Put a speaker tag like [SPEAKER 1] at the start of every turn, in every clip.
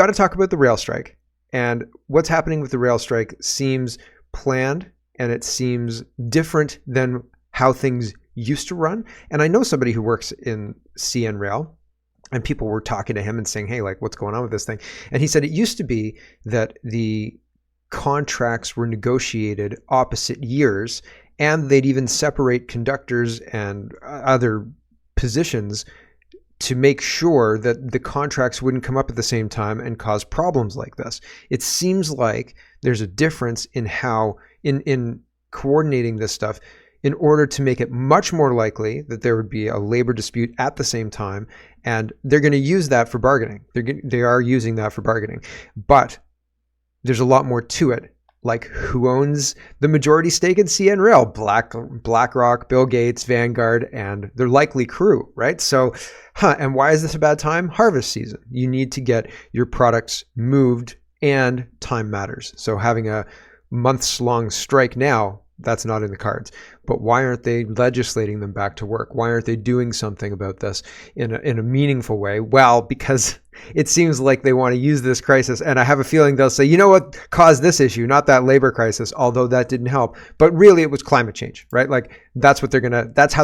[SPEAKER 1] got to talk about the rail strike. And what's happening with the rail strike seems planned, and it seems different than how things used to run. And I know somebody who works in CN Rail, and people were talking to him and saying, hey, like, what's going on with this thing? And he said it used to be that the contracts were negotiated opposite years, and they'd even separate conductors and other positions to make sure that the contracts wouldn't come up at the same time and cause problems like this. It seems like there's a difference in how, in coordinating this stuff, in order to make it much more likely that there would be a labor dispute at the same time. And they're going to use that for bargaining. They are using that for bargaining. But there's a lot more to it. Like, who owns the majority stake in CN Rail? BlackRock, Bill Gates, Vanguard, and their likely crew, right? So, and why is this a bad time? Harvest season. You need to get your products moved, and time matters. So having a months-long strike now, that's not in the cards. But why aren't they legislating them back to work? Why aren't they doing something about this in a meaningful way? Well, because it seems like they want to use this crisis. And I have a feeling they'll say, you know what caused this issue? Not that labor crisis, although that didn't help. But really it was climate change, right? Like that's how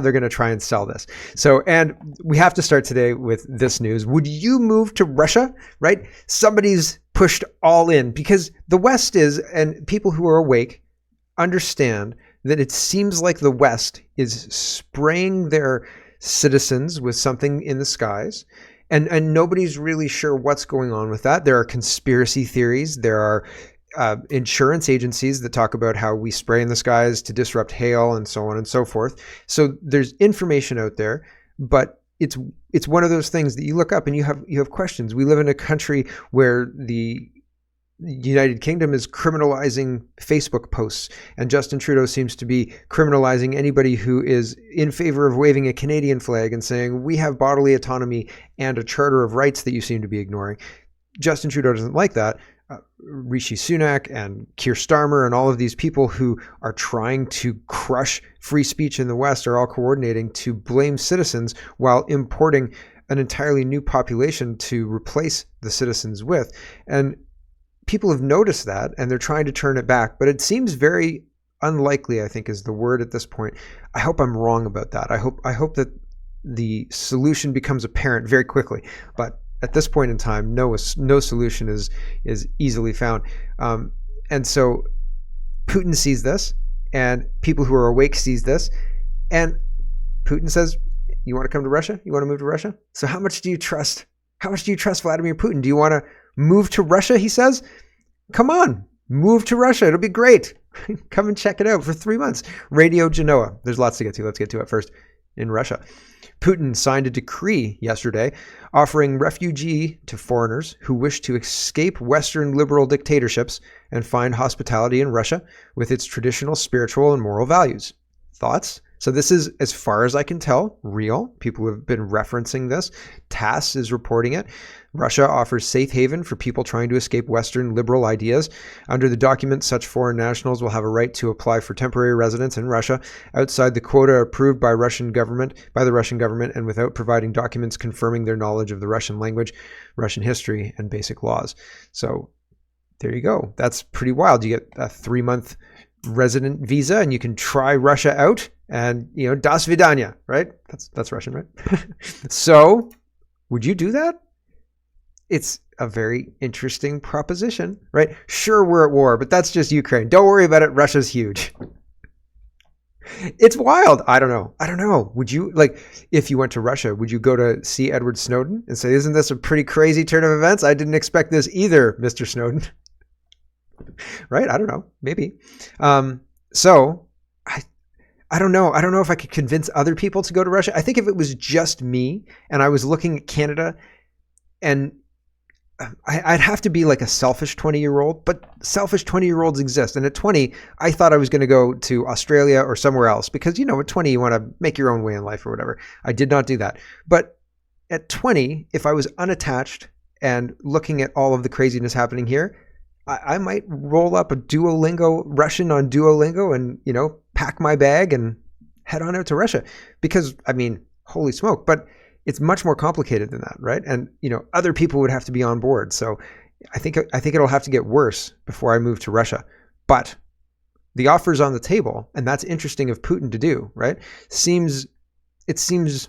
[SPEAKER 1] they're going to try and sell this. So, and we have to start today with this news. Would you move to Russia, right? Somebody's pushed all in because the West is, and people who are awake understand that it seems like the West is spraying their citizens with something in the skies, and nobody's really sure what's going on with that. There are conspiracy theories. There are insurance agencies that talk about how we spray in the skies to disrupt hail and so on and so forth. So there's information out there, but it's one of those things that you look up and you have questions. We live in a country where the United Kingdom is criminalizing Facebook posts, and Justin Trudeau seems to be criminalizing anybody who is in favor of waving a Canadian flag and saying we have bodily autonomy and a charter of rights that you seem to be ignoring. Justin Trudeau doesn't like that. Rishi Sunak and Keir Starmer and all of these people who are trying to crush free speech in the West are all coordinating to blame citizens while importing an entirely new population to replace the citizens with. And people have noticed that, and they're trying to turn it back, but it seems very unlikely, I think is the word at this point. I hope I'm wrong about that. I hope that the solution becomes apparent very quickly, but at this point in time, no solution is easily found. And so Putin sees this, and people who are awake sees this, and Putin says, you want to come to Russia? You want to move to Russia? So how much do you trust Vladimir Putin? Do you want to move to Russia, he says? Come on, move to Russia. It'll be great. Come and check it out for 3 months. Radio Genoa. There's lots to get to. Let's get to it first. In Russia, Putin signed a decree yesterday offering refugee to foreigners who wish to escape Western liberal dictatorships and find hospitality in Russia with its traditional spiritual and moral values. Thoughts? So this is, as far as I can tell, real. People have been referencing this. TASS is reporting it. Russia offers safe haven for people trying to escape Western liberal ideas. Under the document, such foreign nationals will have a right to apply for temporary residence in Russia outside the quota approved by the Russian government, and without providing documents confirming their knowledge of the Russian language, Russian history, and basic laws. So there you go. That's pretty wild. You get a 3-month resident visa and you can try Russia out, and das vidanya, right? That's Russian, right? So would you do that? It's a very interesting proposition, right? Sure, we're at war, but that's just Ukraine. Don't worry about it. Russia's huge. It's wild. I don't know. Would you, like, if you went to Russia, would you go to see Edward Snowden and say, isn't this a pretty crazy turn of events? I didn't expect this either, Mr. Snowden. Right? I don't know. Maybe. So I don't know. I don't know if I could convince other people to go to Russia. I think if it was just me and I was looking at Canada, and I'd have to be like a selfish 20-year-old, but selfish 20-year-olds exist. And at 20, I thought I was going to go to Australia or somewhere else because, at 20, you want to make your own way in life or whatever. I did not do that. But at 20, if I was unattached and looking at all of the craziness happening here, I might roll up a Russian on Duolingo and, pack my bag and head on out to Russia because, holy smoke. But it's much more complicated than that, right? And, other people would have to be on board. So I think it'll have to get worse before I move to Russia. But the offer's on the table, and that's interesting of Putin to do, right? It seems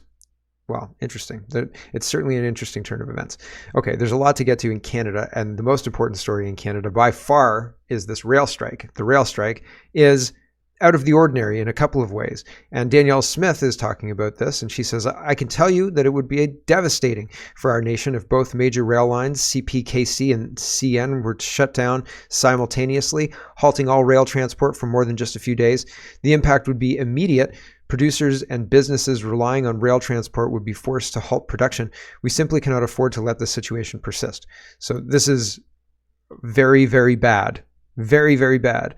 [SPEAKER 1] well, interesting. It's certainly an interesting turn of events. Okay, there's a lot to get to in Canada, and the most important story in Canada by far is this rail strike. The rail strike is out of the ordinary in a couple of ways. And Danielle Smith is talking about this, and she says, I can tell you that it would be devastating for our nation if both major rail lines, CPKC and CN, were shut down simultaneously, halting all rail transport for more than just a few days. The impact would be immediate. Producers and businesses relying on rail transport would be forced to halt production. We simply cannot afford to let this situation persist. So this is very, very bad. Very, very bad.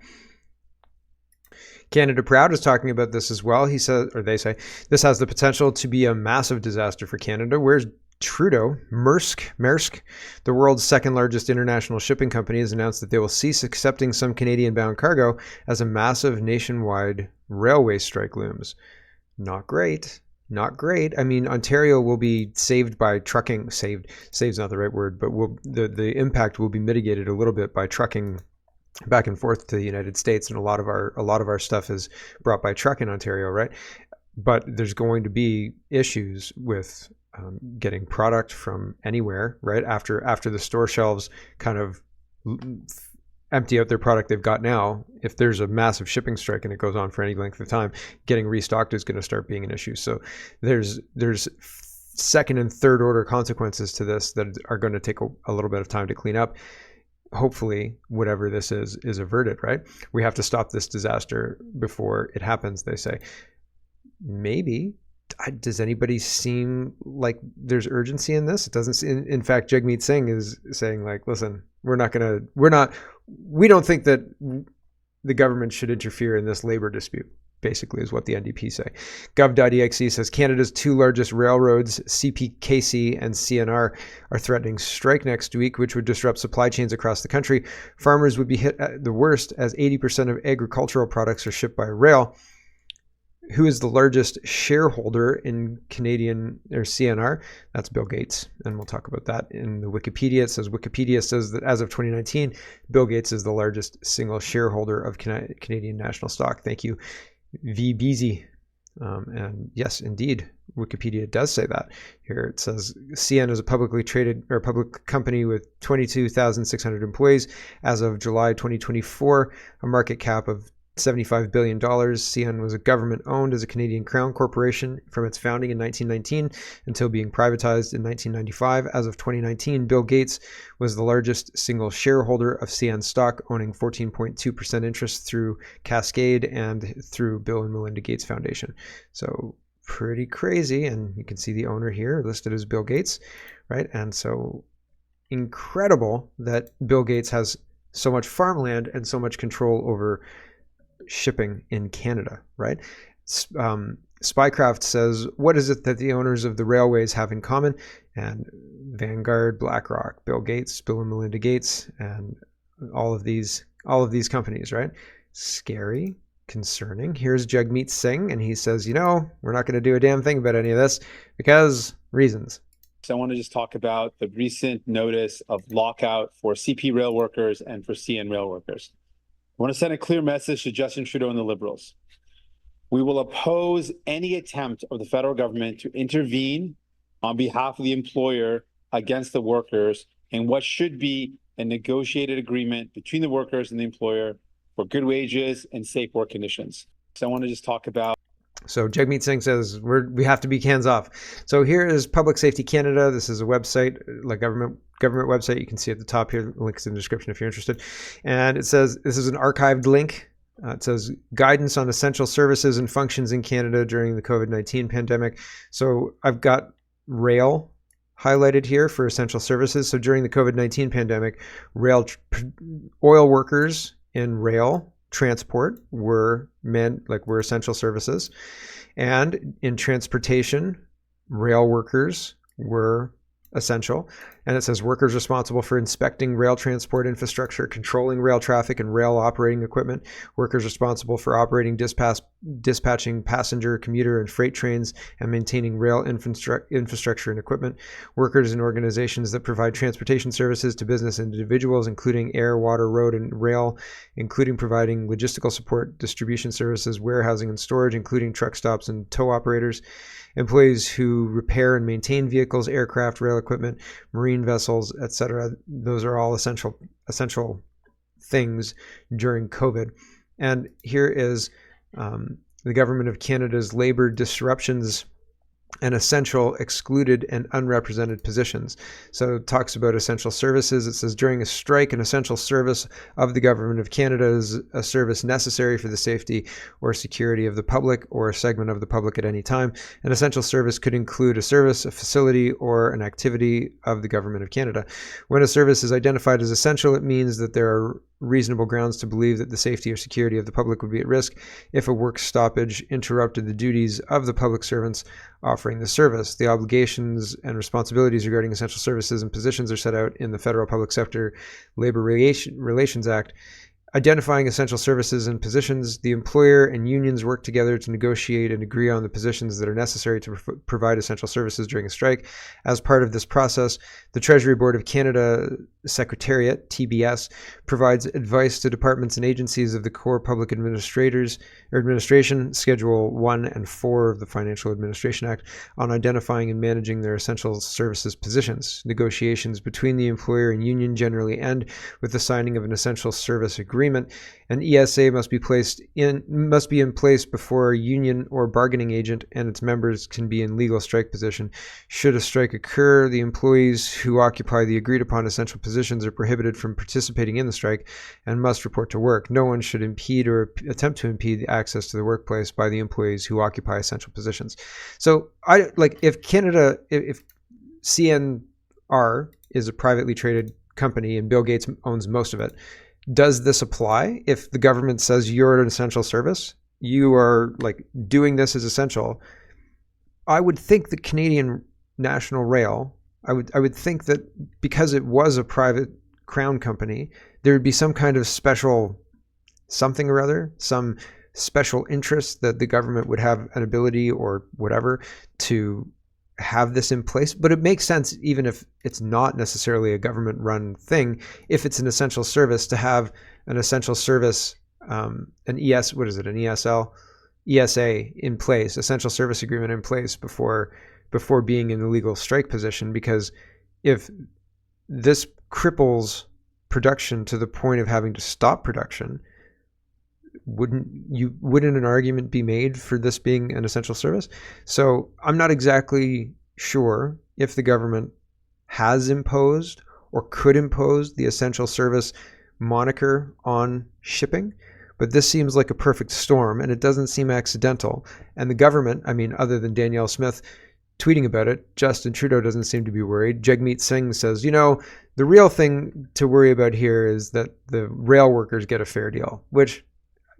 [SPEAKER 1] Canada Proud is talking about this as well. He says, or they say, this has the potential to be a massive disaster for Canada. Where's Trudeau? Maersk, the world's second largest international shipping company, has announced that they will cease accepting some Canadian-bound cargo as a massive nationwide railway strike looms. Not great. Not great. I mean, Ontario will be saved by trucking. Saved's not the right word, but the impact will be mitigated a little bit by trucking back and forth to the United States, and a lot of our stuff is brought by truck in Ontario, right? But there's going to be issues with getting product from anywhere, right? After the store shelves kind of empty out their product they've got now, if there's a massive shipping strike and it goes on for any length of time, getting restocked is going to start being an issue. So there's second and third order consequences to this that are going to take a little bit of time to clean up. Hopefully, whatever this is averted, right? We have to stop this disaster before it happens, they say. Maybe. Does anybody seem like there's urgency in this? It doesn't. In fact, Jagmeet Singh is saying, like, listen, we don't think that the government should interfere in this labor dispute, basically is what the NDP say. Gov.exe says Canada's two largest railroads, CPKC and CNR, are threatening strike next week, which would disrupt supply chains across the country. Farmers would be hit at the worst as 80% of agricultural products are shipped by rail. Who is the largest shareholder in Canadian or CNR? That's Bill Gates, and we'll talk about that in the Wikipedia. Wikipedia says that as of 2019, Bill Gates is the largest single shareholder of Canadian national stock. Thank you, VBZ. And yes, indeed, Wikipedia does say that. Here it says CN is a publicly traded or public company with 22,600 employees as of July 2024, a market cap of $75 billion. CN was a government-owned as a Canadian Crown Corporation from its founding in 1919 until being privatized in 1995. As of 2019, Bill Gates was the largest single shareholder of CN stock, owning 14.2% interest through Cascade and through Bill and Melinda Gates Foundation. So pretty crazy, and you can see the owner here listed as Bill Gates, right? And so incredible that Bill Gates has so much farmland and so much control over shipping in Canada, right? Spycraft says, what is it that the owners of the railways have in common? And Vanguard, BlackRock, Bill Gates, Bill and Melinda Gates, and all of these companies, right? Scary, concerning. Here's Jagmeet Singh, and he says, we're not going to do a damn thing about any of this because reasons.
[SPEAKER 2] So I want to just talk about the recent notice of lockout for CP rail workers and for CN rail workers. I want to send a clear message to Justin Trudeau and the Liberals. We will oppose any attempt of the federal government to intervene on behalf of the employer against the workers in what should be a negotiated agreement between the workers and the employer for good wages and safe work conditions. So I want to just talk about.
[SPEAKER 1] So Jagmeet Singh says we have to be hands off. So here is Public Safety Canada. This is a website, like government website. You can see at the top here. The link's in the description if you're interested. And it says this is an archived link. It says guidance on essential services and functions in Canada during the COVID-19 pandemic. So I've got rail highlighted here for essential services. So during the COVID-19 pandemic, oil workers in rail transport were essential services, and in transportation, rail workers were essential. And it says workers responsible for inspecting rail transport infrastructure, controlling rail traffic and rail operating equipment, workers responsible for operating dispatching passenger, commuter, and freight trains, and maintaining rail infrastructure and equipment. Workers in organizations that provide transportation services to business individuals, including air, water, road, and rail, including providing logistical support, distribution services, warehousing and storage, including truck stops and tow operators. Employees who repair and maintain vehicles, aircraft, rail equipment, marine vessels, etc. Those are all essential things during COVID. And here is the Government of Canada's labor disruptions and essential, excluded, and unrepresented positions. So it talks about essential services. It says during a strike, an essential service of the Government of Canada is a service necessary for the safety or security of the public or a segment of the public at any time. An essential service could include a service, a facility, or an activity of the Government of Canada. When a service is identified as essential, it means that there are reasonable grounds to believe that the safety or security of the public would be at risk if a work stoppage interrupted the duties of the public servants offering the service. The obligations and responsibilities regarding essential services and positions are set out in the Federal Public Sector Labor Relations Act. Identifying essential services and positions, the employer and unions work together to negotiate and agree on the positions that are necessary to provide essential services during a strike. As part of this process, the Treasury Board of Canada Secretariat, TBS, provides advice to departments and agencies of the Core Public Administration, Schedule 1 and 4 of the Financial Administration Act, on identifying and managing their essential services positions. Negotiations between the employer and union generally end with the signing of an essential service agreement. An ESA must be in place before a union or bargaining agent and its members can be in legal strike position. Should a strike occur, the employees who occupy the agreed upon essential positions are prohibited from participating in the strike and must report to work. No one should impede or attempt to impede access to the workplace by the employees who occupy essential positions. So if CNR is a privately traded company and Bill Gates owns most of it, does this apply? If the government says you're an essential service, you are doing this as essential, I would think the Canadian National Rail, I would think that because it was a private crown company, there would be some kind of special something or other, some special interest that the government would have an ability or whatever to have this in place. But it makes sense, even if it's not necessarily a government run thing, if it's an essential service, to have an essential service, an ESL, ESA in place, essential service agreement in place before being in the legal strike position. Because if this cripples production to the point of having to stop production, wouldn't an argument be made for this being an essential service? So I'm not exactly sure if the government has imposed or could impose the essential service moniker on shipping, but this seems like a perfect storm, and it doesn't seem accidental. And the government, other than Danielle Smith tweeting about it, Justin Trudeau doesn't seem to be worried. Jagmeet Singh says, the real thing to worry about here is that the rail workers get a fair deal, which,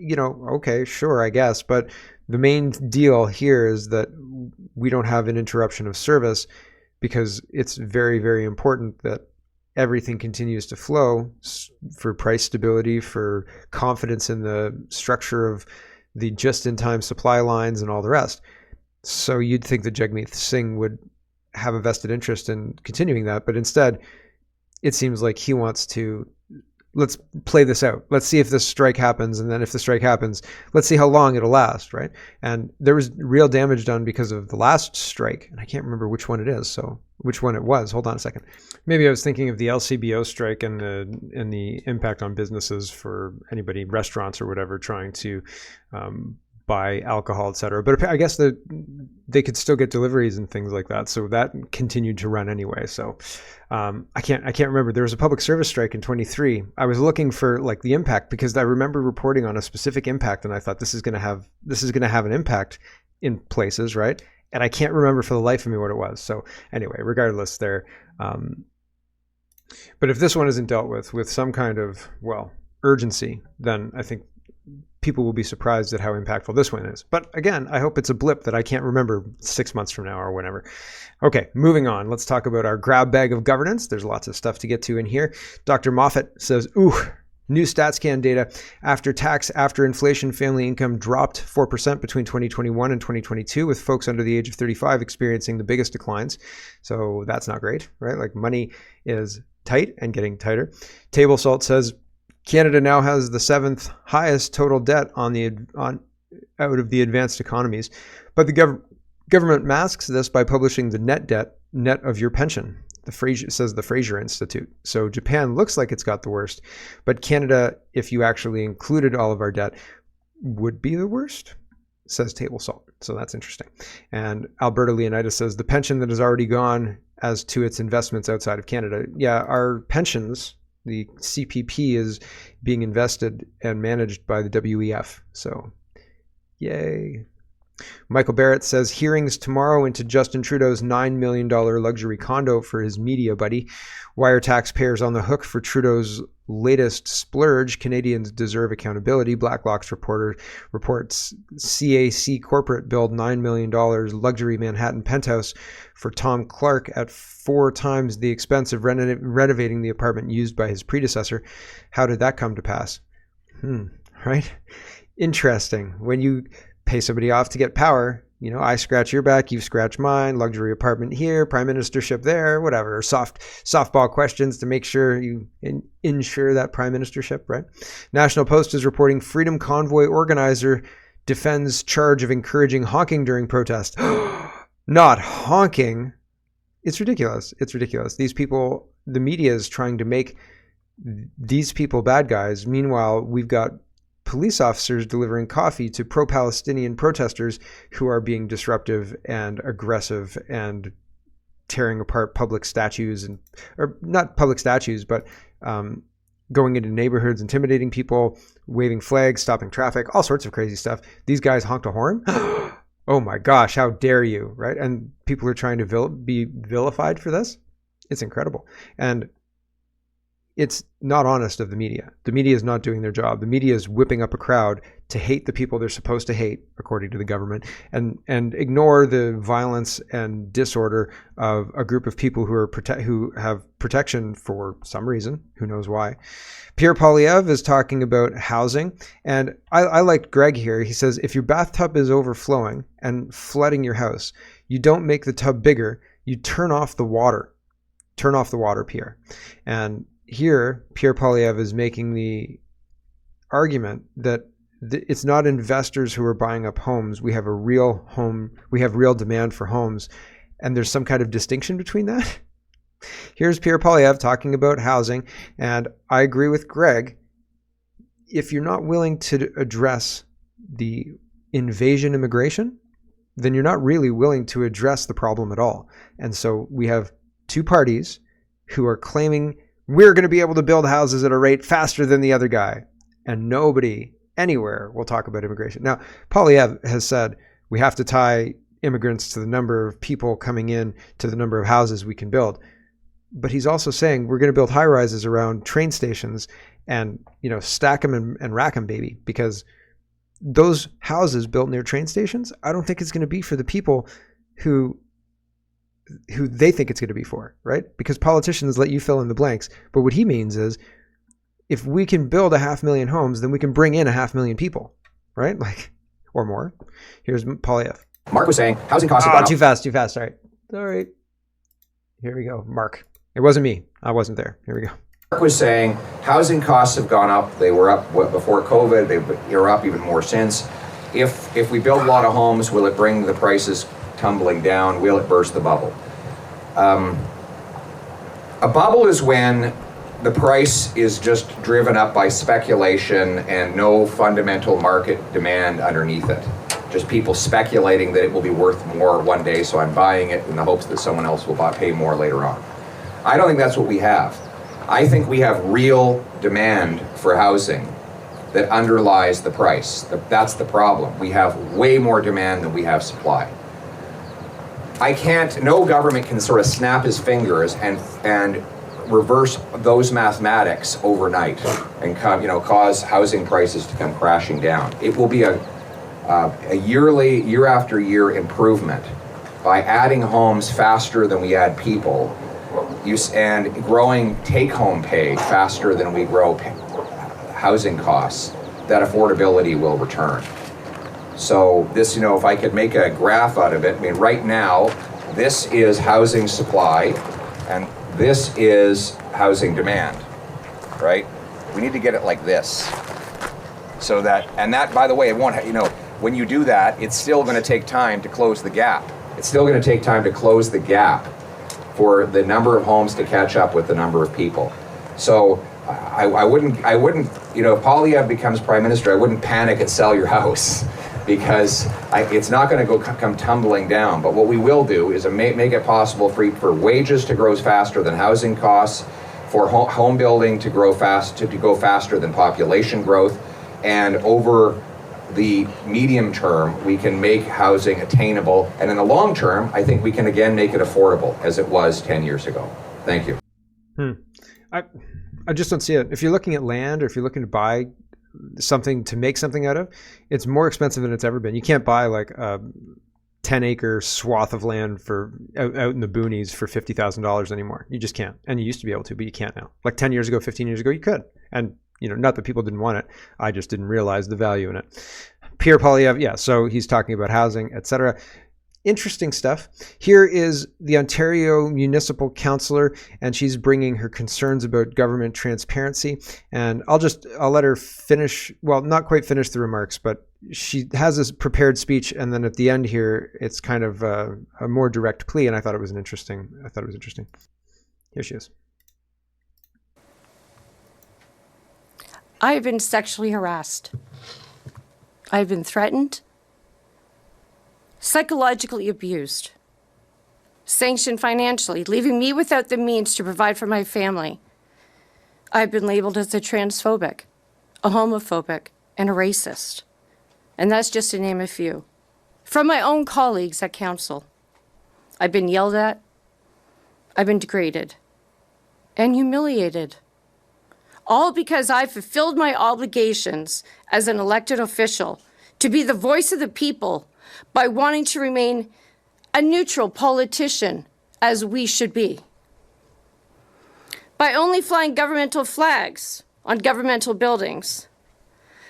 [SPEAKER 1] okay, sure, I guess. But the main deal here is that we don't have an interruption of service, because it's very, very important that everything continues to flow for price stability, for confidence in the structure of the just-in-time supply lines and all the rest. So you'd think that Jagmeet Singh would have a vested interest in continuing that, but instead it seems like he wants to, let's play this out. Let's see if this strike happens, and then if the strike happens, let's see how long it'll last, right? And there was real damage done because of the last strike, and I can't remember which one it is, so which one it was. Hold on a second. Maybe I was thinking of the LCBO strike and the impact on businesses for anybody, restaurants or whatever, trying to buy alcohol, etc. But I guess they could still get deliveries and things like that. So that continued to run anyway. So I can't remember. There was a public service strike in 23. I was looking for the impact, because I remember reporting on a specific impact, and I thought this is going to have an impact in places, right? And I can't remember for the life of me what it was. So anyway, regardless, there. But if this one isn't dealt with some kind of urgency, then I think people will be surprised at how impactful this one is. But again, I hope it's a blip that I can't remember 6 months from now or whenever. Okay, moving on. Let's talk about our grab bag of governance. There's lots of stuff to get to in here. Dr. Moffat says, ooh, New StatsCan data, after tax, after inflation, family income dropped 4% between 2021 and 2022, with folks under the age of 35 experiencing the biggest declines. So that's not great, right? Like money is tight and getting tighter. Table Salt says Canada now has the 7th highest total debt out of the advanced economies, but the government masks this by publishing the net debt net of your pension. Says the Fraser Institute. So Japan looks like it's got the worst, but Canada, if you actually included all of our debt, would be the worst, says Table Salt. So that's interesting. And Alberta Leonidas says the pension that has already gone as to its investments outside of Canada. Yeah, our pensions, the CPP, is being invested and managed by the WEF. So yay. Michael Barrett says hearings tomorrow into Justin Trudeau's $9 million luxury condo for his media buddy. Why are taxpayers on the hook for Trudeau's latest splurge? Canadians deserve accountability. Blacklock's reports CAC corporate build $9 million luxury Manhattan penthouse for Tom Clark at 4 times the expense of renovating the apartment used by his predecessor. How did that come to pass? Right? Interesting. When you pay somebody off to get power, I scratch your back, you scratch mine, luxury apartment here, prime ministership there, whatever, softball questions to make sure you ensure that prime ministership, right? National Post is reporting Freedom Convoy organizer defends charge of encouraging honking during protest. Not honking. It's ridiculous. It's ridiculous. These people, the media is trying to make these people bad guys. Meanwhile, we've got police officers delivering coffee to pro-Palestinian protesters who are being disruptive and aggressive and tearing apart public statues, or not public statues, but going into neighborhoods, intimidating people, waving flags, stopping traffic, all sorts of crazy stuff. These guys honked a horn. Oh my gosh, how dare you, right? And people are trying to be vilified for this. It's incredible. And it's not honest of the media. The media is not doing their job. The media is whipping up a crowd to hate the people they're supposed to hate, according to the government, and ignore the violence and disorder of a group of people who have protection for some reason, who knows why. Pierre Poilievre is talking about housing, and I liked Greg here. He says, if your bathtub is overflowing and flooding your house, you don't make the tub bigger, you turn off the water. Turn off the water, Pierre. And here, Pierre Poilievre is making the argument that it's not investors who are buying up homes. We have real demand for homes, and there's some kind of distinction between that. Here's Pierre Poilievre talking about housing, and I agree with Greg. If you're not willing to address the invasion immigration, then you're not really willing to address the problem at all. And so we have two parties who are claiming we're going to be able to build houses at a rate faster than the other guy. And nobody anywhere will talk about immigration. Now, Poilievre has said we have to tie immigrants to the number of people coming in to the number of houses we can build. But he's also saying we're going to build high rises around train stations and, stack them and rack them, baby, because those houses built near train stations, I don't think it's going to be for the people who they think it's going to be for, right? Because politicians let you fill in the blanks. But what he means is if we can build 500,000 homes, then we can bring in 500,000 people, right? Or more. Here's Poilievre.
[SPEAKER 3] Mark was saying housing costs have gone up.
[SPEAKER 1] Too fast. All right. Here we go. Mark. It wasn't me. I wasn't there. Here we go.
[SPEAKER 3] Mark was saying housing costs have gone up. They were up before COVID. They're up even more since. If we build a lot of homes, will it bring the prices tumbling down? Will it burst the bubble? A bubble is when the price is just driven up by speculation and no fundamental market demand underneath it. Just people speculating that it will be worth more one day, so I'm buying it in the hopes that someone else will pay more later on. I don't think that's what we have. I think we have real demand for housing that underlies the price. That's the problem. We have way more demand than we have supply. No government can sort of snap his fingers and reverse those mathematics overnight and cause housing prices to come crashing down. It will be a year after year improvement by adding homes faster than we add people, and growing take-home pay faster than we grow housing costs, that affordability will return. So this, if I could make a graph out of it, I mean, right now, this is housing supply, and this is housing demand, right? We need to get it like this. So that, and that, by the way, it won't, when you do that, it's still going to take time to close the gap. It's still going to take time to close the gap for the number of homes to catch up with the number of people. So I wouldn't, if Poilievre becomes prime minister, I wouldn't panic and sell your house, because it's not going to come tumbling down. But what we will do is make it possible for wages to grow faster than housing costs, for home building to grow faster than population growth, and over the medium term, we can make housing attainable, and in the long term, I think we can again make it affordable as it was 10 years ago. Thank you.
[SPEAKER 1] I just don't see it. If you're looking at land, or if you're looking to buy something to make something out of, it's more expensive than it's ever been. You can't buy like a 10-acre swath of land for out in the boonies for $50,000 anymore. You just can't. And you used to be able to, but you can't now. Like 10 years ago, 15 years ago, you could. And not that people didn't want it. I just didn't realize the value in it. Pierre Poilievre, yeah, so he's talking about housing, etc. Interesting stuff. Here is the Ontario Municipal Councillor, and she's bringing her concerns about government transparency. And I'll let her finish, well, not quite finish the remarks, but she has this prepared speech, and then at the end here, it's kind of a more direct plea, and I thought it was interesting. Here she is.
[SPEAKER 4] I have been sexually harassed. I have been threatened, psychologically abused, sanctioned financially, leaving me without the means to provide for my family. I've been labeled as a transphobic, a homophobic, and a racist. And that's just to name a few. From my own colleagues at council. I've been yelled at, I've been degraded, and humiliated. All because I fulfilled my obligations as an elected official to be the voice of the people by wanting to remain a neutral politician, as we should be. By only flying governmental flags on governmental buildings.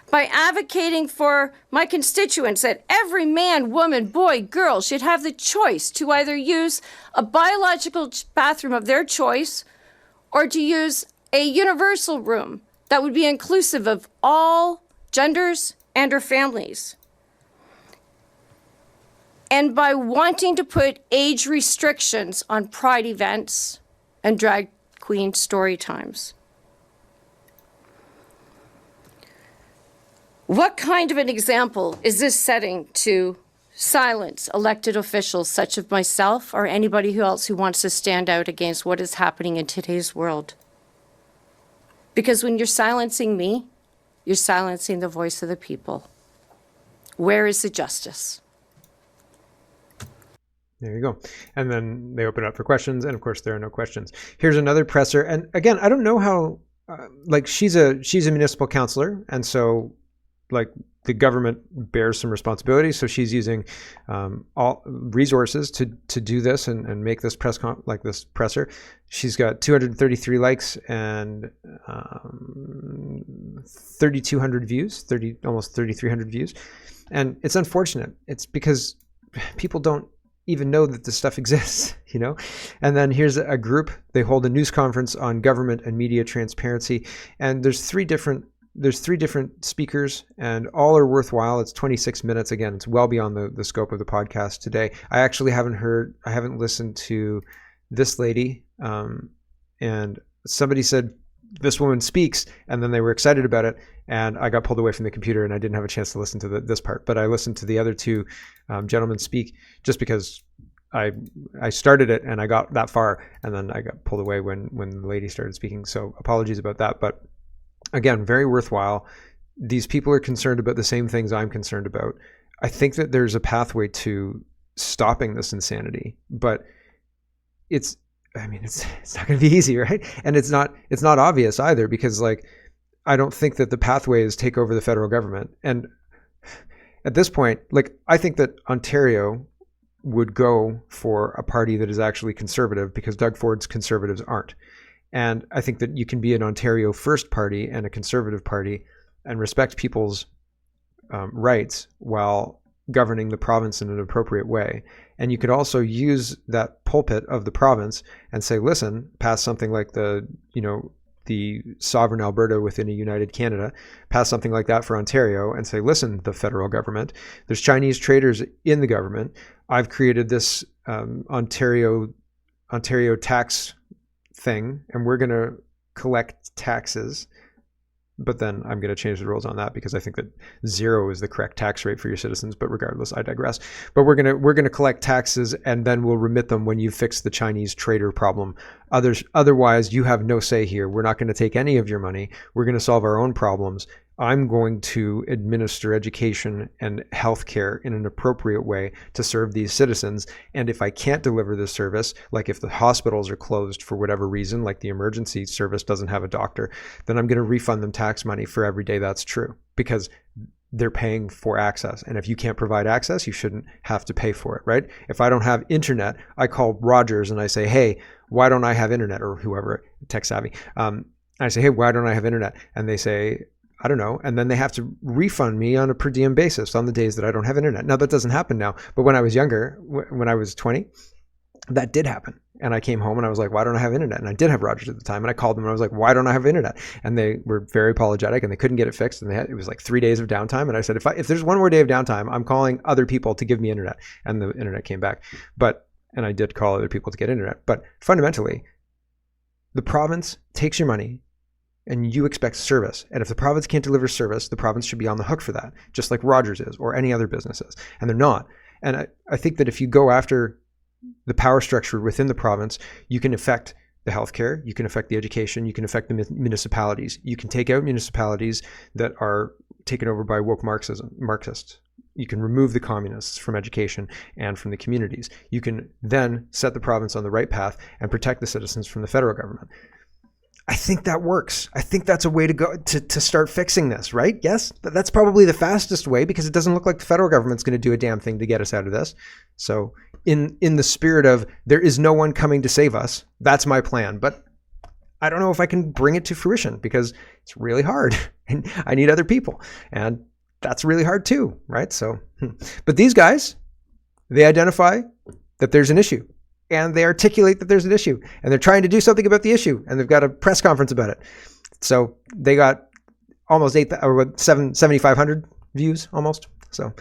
[SPEAKER 4] By advocating for my constituents that every man, woman, boy, girl should have the choice to either use a biological bathroom of their choice or to use a universal room that would be inclusive of all genders and or families. And by wanting to put age restrictions on pride events and drag queen story times. What kind of an example is this setting to silence elected officials such as myself or anybody else who wants to stand out against what is happening in today's world? Because when you're silencing me, you're silencing the voice of the people. Where is the justice?
[SPEAKER 1] There you go. And then they open up for questions, and of course there are no questions. Here's another presser, and again, I don't know how, she's a municipal councillor, and so the government bears some responsibility. So she's using all resources to do this and make this this presser. She's got 233 likes and 3,200 views, almost 3,300 views. And it's unfortunate. It's because people don't even know that this stuff exists, And then here's a group. They hold a news conference on government and media transparency. And there's three different speakers, and all are worthwhile. It's 26 minutes. Again, it's well beyond the scope of the podcast today. I actually haven't listened to this lady. And somebody said, this woman speaks, and then they were excited about it. And I got pulled away from the computer and I didn't have a chance to listen to this part, but I listened to the other two gentlemen speak just because I started it and I got that far, and then I got pulled away when the lady started speaking. So apologies about that. But again, very worthwhile. These people are concerned about the same things I'm concerned about. I think that there's a pathway to stopping this insanity, but it's not going to be easy, right? And it's not obvious either, because I don't think that the pathway is take over the federal government. And at this point, I think that Ontario would go for a party that is actually conservative, because Doug Ford's conservatives aren't. And I think that you can be an Ontario First Party and a Conservative Party and respect people's rights while governing the province in an appropriate way. And you could also use that pulpit of the province and say, listen, pass something like the sovereign Alberta within a united Canada, pass something like that for Ontario and say, listen, the federal government, there's Chinese traders in the government. I've created this Ontario tax thing, and we're going to collect taxes. But then I'm going to change the rules on that because I think that 0 is the correct tax rate for your citizens. But regardless, I digress. But we're going to collect taxes, and then we'll remit them when you fix the Chinese trader problem. Otherwise, you have no say here. We're not going to take any of your money. We're going to solve our own problems. I'm going to administer education and healthcare in an appropriate way to serve these citizens. And if I can't deliver this service, like if the hospitals are closed for whatever reason, like the emergency service doesn't have a doctor, then I'm going to refund them tax money for every day that's true, because they're paying for access. And if you can't provide access, you shouldn't have to pay for it, right? If I don't have internet, I call Rogers and I say, hey, why don't I have internet? Or whoever, tech savvy. I say, hey, why don't I have internet? And they say, I don't know. And then they have to refund me on a per diem basis on the days that I don't have internet. Now, that doesn't happen now. But when I was younger, when I was 20, that did happen. And I came home and I was like, why don't I have internet? And I did have Rogers at the time. And I called them and I was like, why don't I have internet? And they were very apologetic and they couldn't get it fixed. And it was like 3 days of downtime. And I said, if there's one more day of downtime, I'm calling other people to give me internet. And the internet came back. And I did call other people to get internet. But fundamentally, the province takes your money and you expect service. And if the province can't deliver service, the province should be on the hook for that, just like Rogers is or any other business is. And they're not. And I think that if you go after the power structure within the province, you can affect the healthcare, you can affect the education, you can affect the municipalities. You can take out municipalities that are taken over by woke Marxists. You can remove the communists from education and from the communities. You can then set the province on the right path and protect the citizens from the federal government. I think that works. I think that's a way to go to start fixing this, right? Yes, that's probably the fastest way because it doesn't look like the federal government's going to do a damn thing to get us out of this. So in the spirit of there is no one coming to save us, that's my plan. But I don't know if I can bring it to fruition because it's really hard and I need other people. And that's really hard too, right? So, but these guys, they identify that there's an issue. And they articulate that there's an issue and they're trying to do something about the issue and they've got a press conference about it. So they got almost 7,500 views almost. So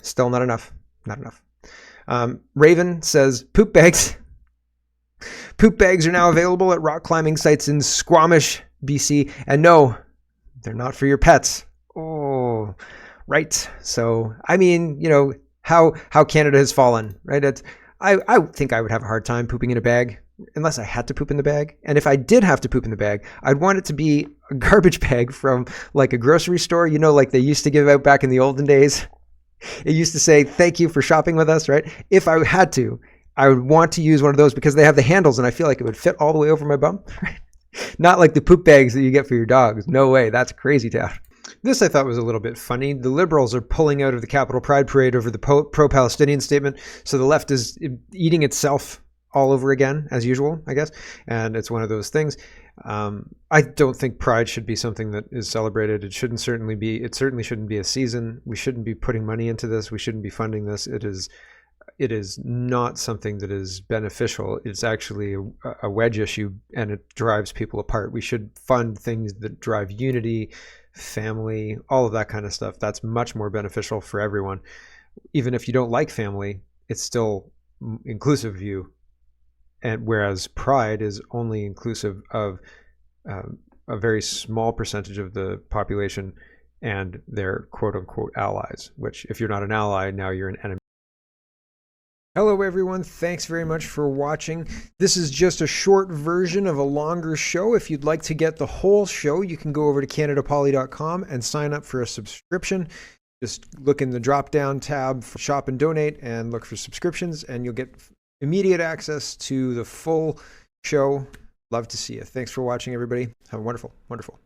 [SPEAKER 1] still not enough, not enough. Raven says poop bags. Poop bags are now available at rock climbing sites in Squamish, BC. And no, they're not for your pets. Oh, right. So, I mean, you know, how Canada has fallen, right? I think I would have a hard time pooping in a bag unless I had to poop in the bag. And if I did have to poop in the bag, I'd want it to be a garbage bag from like a grocery store, you know, like they used to give out back in the olden days. It used to say, thank you for shopping with us, right? If I had to, I would want to use one of those because they have the handles and I feel like it would fit all the way over my bum. Not like the poop bags that you get for your dogs. No way. That's crazy town. This I thought was a little bit funny. The Liberals are pulling out of the Capitol Pride Parade over the pro-Palestinian statement. So the left is eating itself all over again, as usual, I guess. And it's one of those things. I don't think Pride should be something that is celebrated. It certainly shouldn't be a season. We shouldn't be putting money into this. We shouldn't be funding this. It is not something that is beneficial. It's actually a wedge issue and it drives people apart. We should fund things that drive unity, family, all of that kind of stuff. That's much more beneficial for everyone. Even if you don't like family, it's still inclusive of you. And whereas Pride is only inclusive of a very small percentage of the population and their quote unquote allies, which if you're not an ally, now you're an enemy. Hello everyone, thanks very much for watching. This is just a short version of a longer show. If you'd like to get the whole show, you can go over to CanadaPoly.com and sign up for a subscription. Just look in the drop-down tab for Shop and Donate and look for subscriptions and you'll get immediate access to the full show. Love to see you. Thanks for watching everybody. Have a wonderful, wonderful